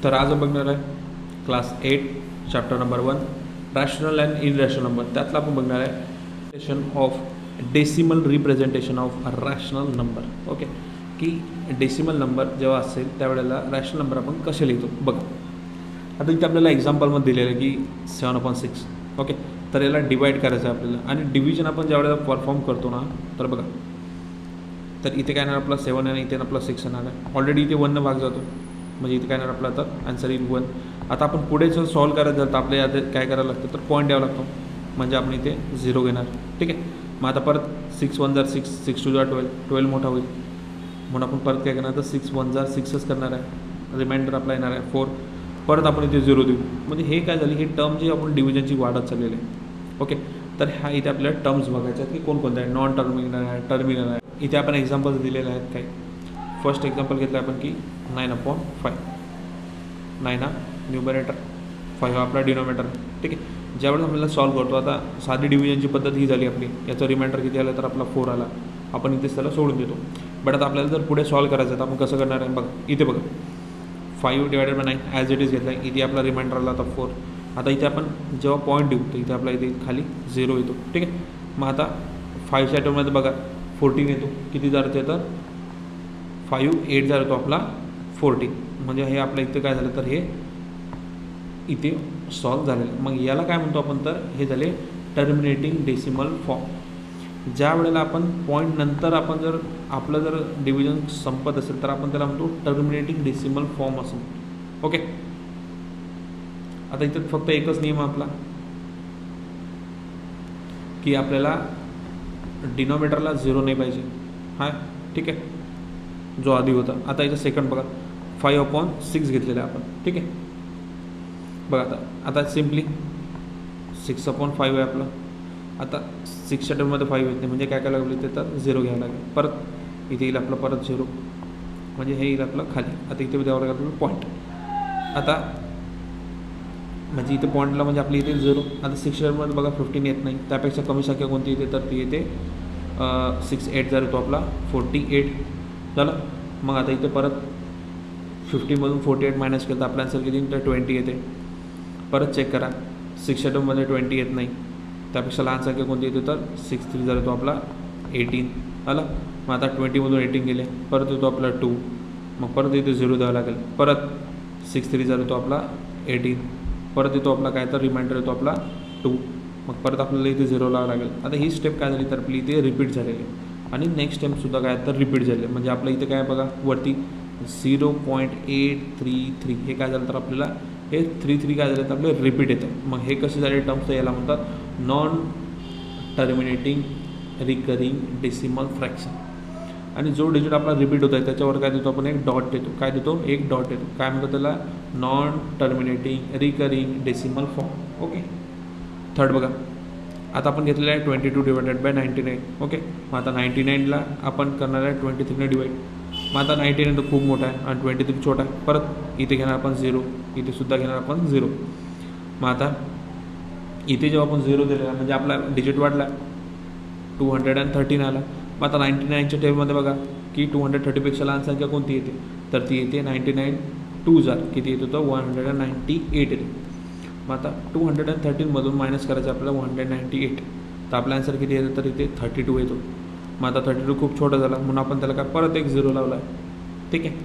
तर आज आपण बघणार आहे class 8 chapter number 1 rational and irrational number. त्यातला आपण बघणार आहे of decimal representation of a rational number. Okay, की डेसिमल नंबर जेव्हा असेल त्यावेळेला रॅशनल नंबर आपण कसे लिहितो बघा. आता इथे आपल्याला एक्झाम्पलमध्ये दिलेलं आहे की 7/6. ओके, तर याला डिवाईड करायचं आहे आपल्याला. आणि डिव्हिजन आपण ज्या वेळेला परफॉर्म करतो ना, तर बघा, तर इथे काय येणार आपला 7 आणि इथे आपला 6 येणार आहे. ऑलरेडी इथे 1 भाग जातो, म्हणजे इथे काय येणार आपला तर आन्सर येईल 1. आता आपण पुढे जर सॉल्व करायचं झालं तर आपल्या यात काय करायला लागतं तर पॉईंट द्यावा लागतो, म्हणजे आपण इथे 0 घेणार. ठीक आहे, मग आता परत 6 1 6, 6 2 12, 12 मोठा होईल म्हणून आपण परत काय करणार तर 6 1 6च करणार आहे. रिमाइंडर आपला येणार आहे 4. परत आपण इथे 0 देऊ, म्हणजे हे काय झाली, ही टर्म जी आपण डिव्हिजनची वाढत चाललेली आहे. ओके, तर ह्या इथे आपल्याला टर्म्स बघायच्या आहेत की कोणकोणत्या आहे. नॉन टर्मिनल आहे, टर्मिनल आहे. इथे आपण एक्झाम्पल्स दिलेले आहेत काही. फर्स्ट एक्झाम्पल घेतलं आपण की 9/5. 9 हा न्यूमरेटर, 5 हा आपला डिनोमिनेटर. ठीक आहे, ज्यावेळेस आपल्याला सॉल्व करतो, आता साधी डिव्हिजनची पद्धत ही झाली आपली. याचा रिमाइंडर किती आला तर आपला 4 आला, आपण इथेच त्याला सोडून देतो. बट आता आपल्याला जर पुढे सॉल्व करायचं आहे तर आपण कसं करणार आहे बघा. इथे बघा 5 / 9 ॲज इट इज घेतला आहे. इथे आपला रिमाइंडर आला आता 4. आता इथे आपण जेव्हा पॉईंट देऊ तर इथे आपला इथे खाली 0 येतो. ठीक आहे, मग आता 5च्या टर्ममध्ये बघा 14 येतो. किती जाते तर 5 8 येतो आपला 14. म्हणजे हे आपलं इथे काय झालं तर हे इथे सॉल्व झालेलं. मग याला काय म्हणतो आपण तर हे झाले टर्मिनेटिंग डेसिमल फॉर्म. ज्या वेळेला आपण पॉईंट नंतर आपण जर आपलं जर डिव्हिजन संपत असेल तर आपण त्याला म्हणतो टर्मिनेटिंग डेसिमल फॉर्म असं. ओके, आता इथे फक्त एकच नियम आपला की आपल्याला डिनोमिनेटरला 0 नाही पाहिजे. हां, ठीक आहे, जो आधी होता. आता याचं सेकंड बघा 5/6 घेतलेलं आहे आपण. ठीक आहे, बघा आता सिम्पली 6/5 आहे आपलं. आता 6च्या टर्ममध्ये 5 येत नाही, म्हणजे काय करायला लागलं ते तर 0 घ्यायला लागेल. परत इथे येईल आपलं परत 0, म्हणजे हे येईल आपलं खाली. आता इथे द्यावं लागेल आपलं पॉईंट. आता म्हणजे इथे पॉईंटला म्हणजे आपली इथे 0. आता 6च्या टर्ममध्ये बघा 15 येत नाही, त्यापेक्षा कमी संख्या कोणती येते तर ती येते 6 8 येतो आपला 48 झालं. मग आता इथे परत 50मधून 48 मायनस केलं तर आपल्या आन्सर किती तर 20 येते. परत चेक करा 6च्या टर्ममध्ये 20 येत नाही, त्यापेक्षा लहान संख्या कोणती येते तर 6 3 येतो आपला 18 आला. मग आता 20मधून 18 गेले, परत येतो आपला 2. मग परत इथे 0 द्यावं लागेल. परत 6 3 येतो आपला 18. परत येतो आपला काय तर रिमाइंडर येतो आपला 2. मग परत आपल्याला इथे 0 लावावं लागेल. आता ही स्टेप काय झाली तर आपली इथे रिपीट झालेली आहे. आणि नेक्स्ट स्टेपसुद्धा काय तर रिपीट झाली आहे. म्हणजे आपलं इथे काय बघा वरती 0.833 हे काय झालं तर आपल्याला हे 3 काय झालं तर आपले रिपीट येतं. मग हे कसे झाले टर्म्स तर याला म्हणतात non terminating recurring decimal fraction. आणि जो डिजिट आपला रिपीट होत आहे त्याच्यावर काय देतो आपण एक डॉट देतो. काय देतो एक डॉट देतो. काय म्हणतो त्याला non terminating recurring decimal form. Okay, third बघा, आता आपण घेतलेलं आहे 22 / 99. ओके, मग आता 99ला आपण करणार आहे 23ने डिवाईड. मग आता 99 तर खूप मोठा आहे आणि 23 छोटा आहे. परत इथे घेणार आपण 0, इथे सुद्धा घेणार आपण 0. मग आता इथे जेव्हा आपण 0 दिलेला म्हणजे आपला डिजिट वाढला 213 आला. मग आता 99च्या टेबलमध्ये बघा की 230पेक्षा लहान संख्या कोणती येते तर ती येते 99 2 किती येतो तर 198 येते. मग आता 213मधून मायनस करायचं आपल्याला 198, तर आपला आन्सर किती येतो तर इथे 32 येतो. मग आता 32 खूप छोटा झाला म्हणून आपण त्याला काय परत एक 0 लावला आहे. ठीक आहे,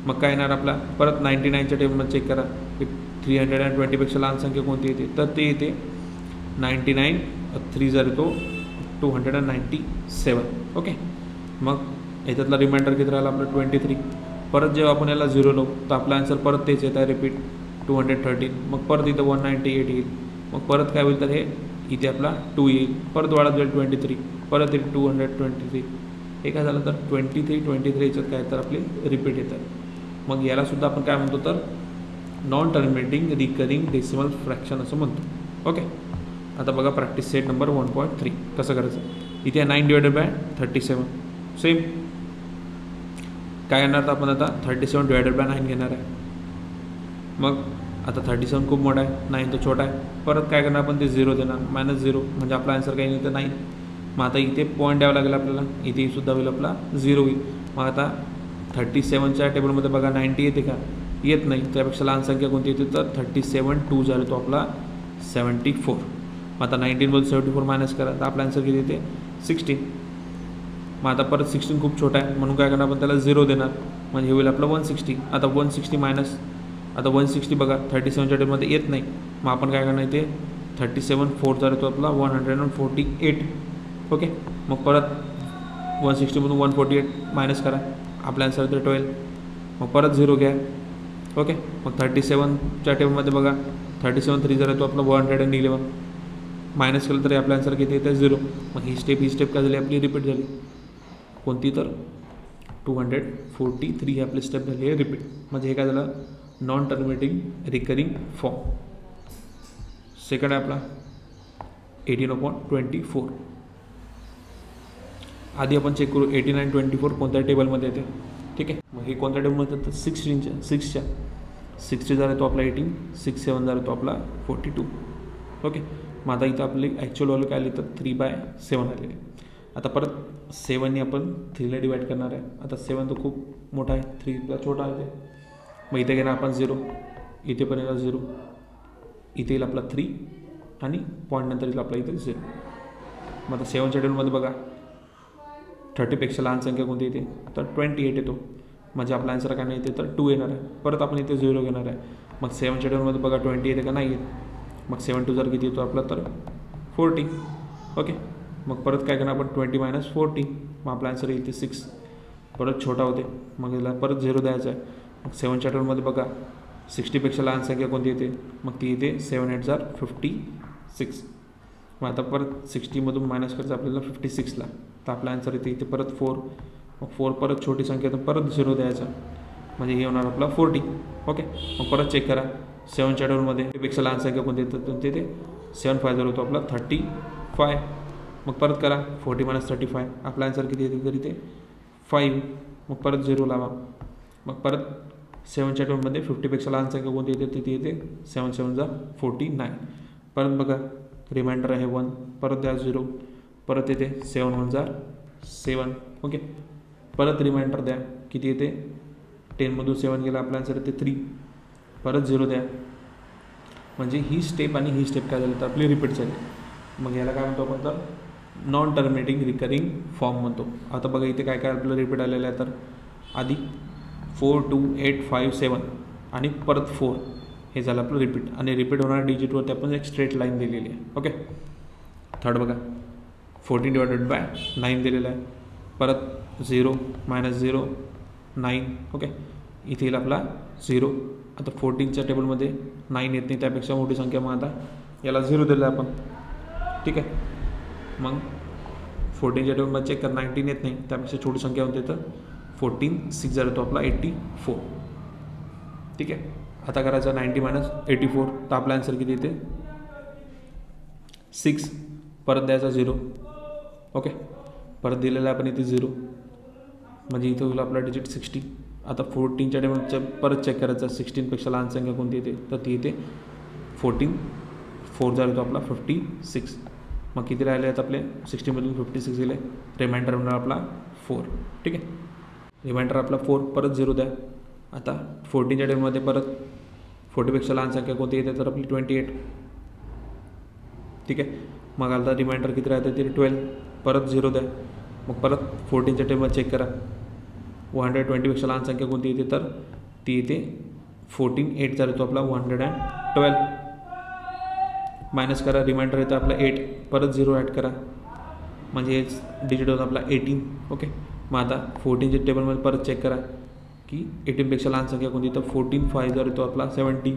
मग काय येणार आपला परत 99च्या टेबलमध्ये चेक करा की 320पेक्षा लहान संख्या कोणती येते तर ते येते 99 3 येतो 297. ओके, मग याच्यातला रिमाइंडर किती राहिला आपलं 23. परत जेव्हा आपण याला 0 लावू तर आपला आन्सर परत तेच येत आहे रिपीट 213. मग परत इथं 198 येईल. मग परत काय होईल तर हे इथे आपला 2 येईल. परत वाढत जाईल 23. परत इथे 223. हे काय झालं तर 23 याच्यात काय तर आपले रिपीट येतात. मग यालासुद्धा आपण काय म्हणतो तर non terminating recurring decimal fraction असं म्हणतो. ओके, आता बघा प्रॅक्टिस सेट नंबर 1.3 कसं करायचं. इथे 9 / 37 सेम काय येणार तर आपण आता 37 / 9 घेणार आहे. मग आता 37 खूप मोठा आहे, 9 तो छोटा आहे. परत काय करणार आपण ते 0 देणार -0, म्हणजे आपला आन्सर काही नाही तर 9. मग आता इथे पॉईंट द्यावं लागेल आपल्याला, इथे सुद्धा होईल आपला 0 होईल. मग आता 37च्या टेबलमध्ये बघा 90 येते का येत नाही, त्यापेक्षा लहान संख्या कोणती येते तर 37 2 झाला तो आपला 74. मग आता 19मधून 74 मायनस करा तर आपला आन्सर किती येते 16. मग आता परत 16 खूप छोटा आहे म्हणून काय करणार आपण त्याला 0 देणार, म्हणजे हे होईल आपलं 160. आता 160 मायनस, आता 160 बघा 37च्या टेबलमध्ये येत नाही, मग आपण काय करणार इथे 37 4 झाला तो आपला 148. ओके, मग परत 160मधून 148 मायनस करा, आपला आन्सर येते 12. मग परत 0 घ्या. ओके, मग 37च्या टेबलमध्ये बघा 37 3 झाला तो आपला 111. मायनस केलं तरी आपला आन्सर किती येते 0. मग ही स्टेप काय झाली आपली रिपीट झाली, कोणती तर 243 ही आपली स्टेप झाली आहे रिपीट. म्हणजे हे काय झालं non terminating recurring form. Second आहे आपला 18/24. आधी आपण चेक करू 89/24 कोणत्या टेबलमध्ये येते. ठीक आहे, मग हे कोणत्या टेबलमध्ये येतं 6च्या 60 झाला तो आपला 18, 6 7 झाला तो आपला 42. ओके, मग आता इथं आपली ॲक्च्युअल व्हॅल्यू काय आली तर 3/7 आलेली. आता परत 7ने आपण 3ला डिवाईड करणार आहे. आता 7 तर खूप मोठा आहे, 3ला छोटा आहे ते. मग इथे घेणार आपण 0, इथे पण येणार 0, इथे येईल आपला 3 आणि पॉईंट नंतर येईल आपला इथे 0. मग आता 7च्या टेबलमध्ये बघा 30पेक्षा लहान संख्या कोणती येते तर 28 येतो, म्हणजे आपला आन्सर काय नाही येते तर 2 येणार आहे. परत आपण इथे 0 घेणार आहे. मग 7च्या टेबलमध्ये बघा 20 येते का नाही येत, मग 7 2 जर किती येतो आपला तर 40. ओके, मग परत काय करणार आपण 20 - 40, मग आपला आन्सर येईल ते 6. परत छोटा होते, मग याला परत 0 द्यायचा आहे. मग 7च्या टेबलमध्ये बघा 60पेक्षा लहान संख्या कोणती येते, मग ती येते 7 8 56. मग आता परत 60मधून मायनस करायचं आपल्याला 56ला, तर आपला आन्सर येते इथे परत 4. मग 4 परत छोटी संख्या तर परत 0 द्यायचा, म्हणजे हे होणार आपला 40. ओके, मग परत चेक करा 7च्या टेबलमध्ये पेक्षा लहान संख्या कोणती येतं ते 7 5 होतो आपला 35. मग परत करा 40 - 35, आपला आन्सर किती येते तरी ते 5. मग परत 0 लावा. मग परत 7च्या टेबलमध्ये 50पेक्षा लहान संख्या कोणती येते तिथे येते 7 7 49. परत बघा रिमाइंडर आहे 1, परत द्या 0, परत येते 7 1 7. ओके, परत रिमाइंडर द्या किती येते 10मधून 7 गेला आपला आन्सर येते 3, परत 0 द्या. म्हणजे ही स्टेप आणि ही स्टेप काय झाली तर आपली रिपीट झाली. मग याला काय म्हणतो आपण तर नॉन टर्मिनेटिंग रिकरिंग फॉर्म म्हणतो. आता बघा इथे काय काय आपलं रिपीट आलेलं आहे तर आधी 4 2 8 5 7 आणि परत 4 हे झालं आपलं रिपीट, आणि रिपीट होणाऱ्या डिजिटवरती आपण एक स्ट्रेट लाईन दिलेली आहे. ओके, थर्ड बघा 14/9 दिलेलं आहे, परत 0 - 0 9. ओके, इथे येईल आपला 0. आता 14च्या टेबलमध्ये 9 येत नाही, त्यापेक्षा मोठी संख्या, मग आता याला 0 दिलं आहे आपण. ठीक आहे, मग 14च्या टेबलमध्ये चेक कर 19 येत नाही, त्यापेक्षा छोटी संख्या होते तर 14 6 झाला तो आपला 84. ठीक आहे, आता करायचा 90 - 84, तर आपला आन्सर किती येते 6. परत द्यायचा 0. ओके, परत दिलेला आपण इथे 0, म्हणजे इथे होईल आपला डिजिट 60. आता 14च्या टेबलच्या परत चेक करायचा 16पेक्षा लहान संख्या कोणती येते तर ती येते 14. 4 झाला तो आपला 56. मग किती राहिले आहेत आपले 60मधून 56 गेले, रिमाइंडर होणार आपला 4. ठीक आहे, रिमाइंडर आपला 4, परत 0 द्या. आता 14च्या टेबलमध्ये परत 40पेक्षा लहान संख्या कोणती येते तर आपली 28. ठीक आहे, मग आता रिमाइंडर किती राहते तरी 12, परत 0 द्या. मग परत 14च्या टेबल चेक करा 120पेक्षा लहान संख्या कोणती येते तर ती येते 14 8 झाला तो आपला 112. मायनस करा, रिमाइंडर येतं आपला 8, परत 0 ॲड करा, म्हणजे हेच डिजिट होतं आपला 18. ओके, मग आता 14च्या टेबलमध्ये परत चेक करा की 18पेक्षा लहान संख्या कोणती तर 14 5 झाला तो आपला 70.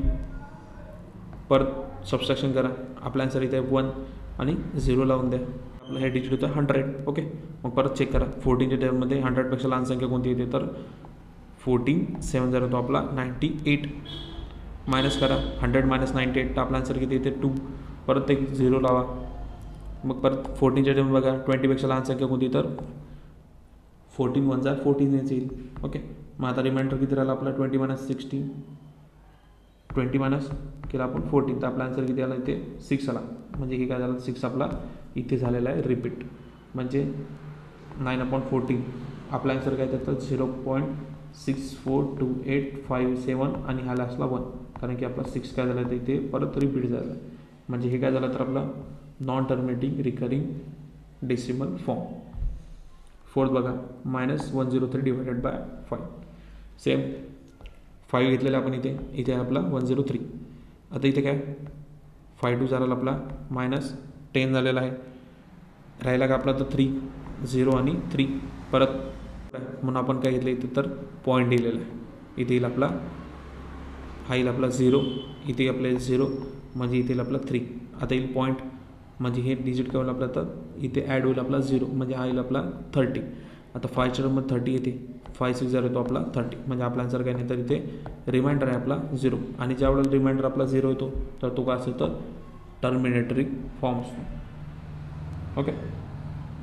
परत सबस्ट्रॅक्शन करा, आपला आन्सर इथे 1 आणि 0 लावून द्या, आपलं हे डिजिट होतं 100. ओके, मग परत चेक करा 14च्या टेबलमध्ये 100पेक्षा लहान संख्या कोणती येते तर 14 7 झाला तो आपला 98. मायनस करा 100 - 98, तर आपला आन्सर किती येते 2. परत एक 0 लावा. मग परत 14च्या टेबल बघा 20पेक्षा लहान संख्या कोणती तर 14 1 14 येईल. ओके, मग आता रिमाइंडर किती राहिला आपला 20 - 16, 20 मायनस केला आपण 14, तर आपला आन्सर किती आला इथे 6 आला. म्हणजे हे काय झालं 6 आपला इथे झालेला आहे रिपीट, म्हणजे 9/14. आपला आन्सर काय तर 0. 642857 आणि हा लास्टला 1, कारण की आपला 6 काय झाला तर इथे परत रिपीट झाला, म्हणजे हे काय झालं तर आपला non terminating recurring decimal form. Fourth बघा -103 डिवायडेड बाय 5. सेम 5 घेतलेला आपण इथे आपला 103. आता इथे काय 5 2 झाला आपला -10 झालेला आहे. राहिला का आपला तर 3 0 आणि 3 परत, म्हणून आपण काय घेतलं इथे तर पॉईंट दिलेला आहे. इथे येईल आपला हा येईल आपला 0, इथे आपला 0 म्हणजे इथे येईल आपला 3. आता येईल पॉईंट म्हणजे हे डिजिट काय होईल आपला तर इथे ॲड होईल आपला 0 म्हणजे हा येईल आपला 30. आता 5च्या नंबर 30 येते, 5 6 0 येतो आपला 30, म्हणजे आपला आन्सर काय नाही तर इथे रिमाइंडर आहे आपला 0. आणि ज्यावेळेला रिमाइंडर आपला 0 येतो तर तो काय असेल तर टर्मिनेटरी फॉर्म असतो. ओके,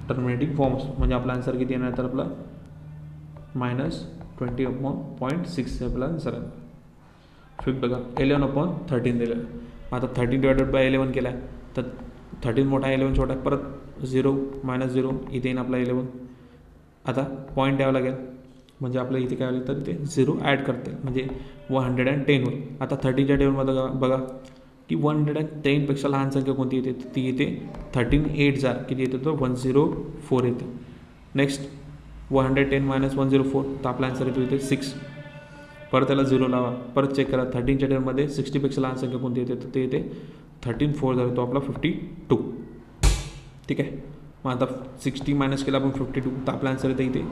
टर्मिनेटिंग फॉर्म असतो, म्हणजे आपला आन्सर किती येणार तर आपला -20/0.6 आपला आन्सर आहे. फिफ्थ बघा 11/13 दिलेलं. आता 13 डिवायडेड बाय 11 केला आहे तर 13 मोठा 11 छोटा आहे, परत 0 -0 इथे येईन आपला 11. आता पॉईंट द्यावा लागेल, म्हणजे आपल्या इथे काय होईल तर इथे 0 ॲड करते म्हणजे 110 होईल. आता 30च्या टेबलमध्ये बघा की 110पेक्षा लहान संख्या कोणती येते, ती येते 13 8 जार किती येते तर 104 येते. नेक्स्ट 110 - 104 तर आपला आन्सर येतो इथे 6. परत त्याला 0 लावा, परत चेक करा 13च्या टेबलमध्ये 60पेक्षा लहान संख्या कोणती येते तर ते येते 13 4 झाला तो आपला 52. ठीक आहे, मग आता 60 मायनस केला आपण 52 तर आपला आन्सर येतं इथे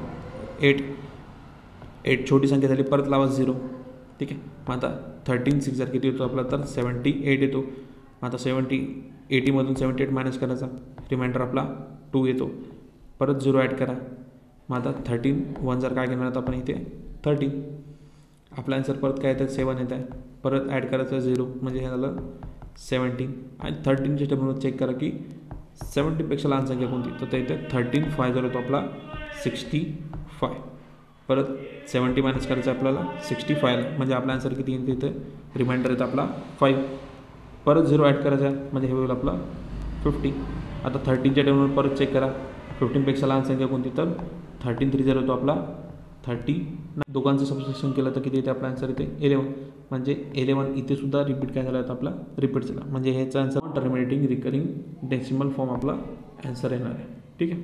8 छोटी संख्या झाली, परत लावा 0. ठीक आहे, मग आता 13 6 जर किती येतो आपला तर 78 येतो. मग आता 80मधून 78 मायनस करायचा, रिमाइंडर आपला 2 येतो, परत 0 ॲड करा. मग आता 13 1 जर काय घेणार तर आपण इथे 13. आपला आन्सर परत काय येतं 7 येत आहे, परत ॲड करायचं 0 म्हणजे हे झालं 17. आणि 13च्या टेबलमध्ये चेक करा की 70पेक्षा लहान संख्या कोणती तर ते इथे 13 5 झाला तो आपला 65. परत 70 मायनस करायचं आपल्याला 65 म्हणजे आपला आन्सर किती येईल तिथे रिमाइंडर येतं आपला 5. परत 0 ॲड करायचा म्हणजे हे होईल आपला 50. आता 13च्या टेबलवर परत चेक करा 15पेक्षा लहान संख्या कोणती तर 13 3 0 होतो आपला 30. दोघांचं सबस्टिट्यूशन केलं तर किती येते आपला आन्सर येते 11. म्हणजे 11 इथे सुद्धा रिपीट काय झाला तर आपला रिपीट झाला, म्हणजे ह्याचा answer terminating recurring decimal form आपला आन्सर येणार आहे. ठीक आहे.